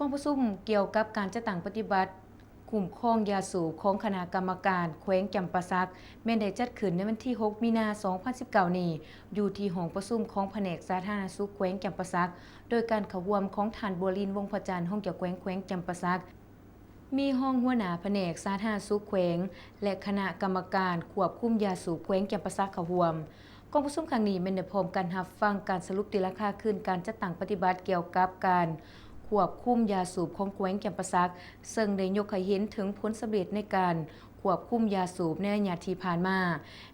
กองประชุมเกี่ยวกับการจัดตั้งปฏิบัติคุ้มครองยาสูบของคณะกรรมการแขวงจำปาสักแม่นได้จัดขึ้นในวันที่ 6 มีนาคม 2019 นี้อยู่ที่ห้องประชุมของแผนกสาธารณสุขแขวงจำปาสักโดยการเข้าร่วมของท่านบัวลินวงศ์พระจันทร์ห้องเจ้าแขวงจำปาสักมีห้องหัวหน้าแผนกสาธารณสุขแขวงและคณะกรรมการควบคุมยาสูบแขวงจำปาสักเข้าร่วมกองประชุมครั้งนี้แม่นได้พร้อมกันรับฟังการสรุปตีราคาขึ้นการจัดตั้งปฏิบัติเกี่ยวกับการควบคุมยาสูบของแขวงจำปาสักซึ่งได้ยกให้เห็นถึงผลสำเร็จในการควบคุมยาสูบในระยะที่ผ่านมา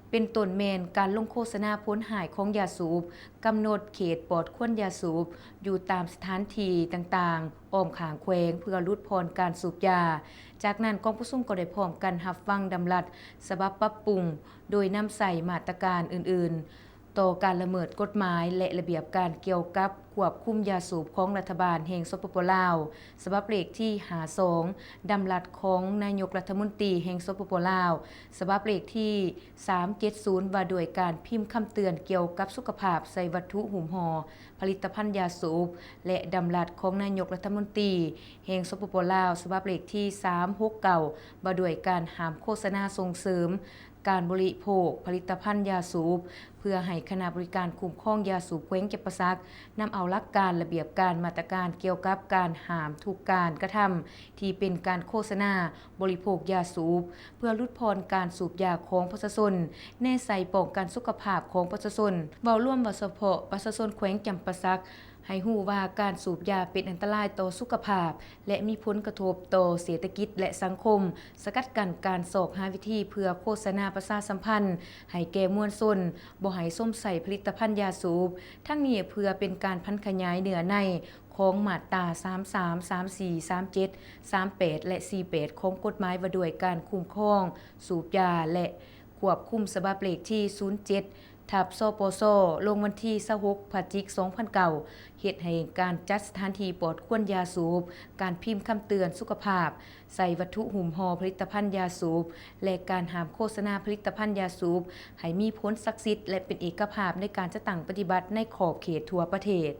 เป็นต้นแม่นการลงโฆษณาผลหายของยาสูบกำหนดเขตปลอดควันยาสูบอยู่ตามสถานที่ต่างๆอ้อมข้างแขวงเพื่อลดพรการสูบยาจากนั้นกองประชุมก็ได้พร้อมกันรับฟังดำรัสฉบับปรับปรุงโดยนำใส่มาตรการอื่นๆต่อการละเมิดกฎหมายและระเบียบการเกี่ยวกับควบคุมยาสูบของรัฐบาลแห่งสปป.ลาวฉบับเลขที่52ดำรัสของนายกรัฐมนตรีแห่งสปป.ลาวฉบับเลขที่370ว่าโดยการพิมพ์คำเตือนเกี่ยวกับสุขภาพใส่วัตถุหุ้มห่อผลิตภัณฑ์ยาสูบและดำรัสของนายกรัฐมนตรีแห่งสปป.ลาวฉบับเลขที่369ว่าโดยการห้ามโฆษณาส่งเสริมการบริโภคผลิตภัณฑ์ยาสูบเพื่อให้คณะบริการคุ้มครองยาสูบแขวงจำปาสักนำเอาหลักการระเบียบการมาตรการเกี่ยวกับการห้ามทุกการกระทำที่เป็นการโฆษณาบริโภคยาสูบเพื่อลดพรการสูบยาของประชาชนแน่ใส่ป้องกันสุขภาพของประชาชนเว้าร่วมว่าเฉพาะประชาชนแขวงจำปาสักให้ฮู้ว่าการสูบยาเป็นอันตรายต่อสุขภาพและมีผลกระทบต่อเศรษฐกิจและสังคมสกัดกั้นการสอกหาวิธีเพื่อโฆษณาประชาสัมพันธ์ให้แก่มวลชนบ่ให้ส้มใส่ผลิตภัณฑ์ยาสูบทั้งนี้เพื่อเป็นการพันขยายเนื้อในของมาตรา33 34 37 38 และ 48 ของกฎหมายว่าด้วยการคุ้มครองสูบยาและควบคุมฉบับเลขที่07ทับสปสลงวันที่26พฤศจิกายน2009เฮ็ดให้การจัดสถานที่ปลอดควันยาสูบการพิมพ์คำเตือนสุขภาพใส่วัตถุหุ้มห่อผลิตภัณฑ์ยาสูบและการห้ามโฆษณาผลิตภัณฑ์ยาสูบให้มีผลศักดิ์สิทธิ์และเป็นเอกภาพในการจัดตั้งปฏิบัติในขอบเขตทั่วประเทศ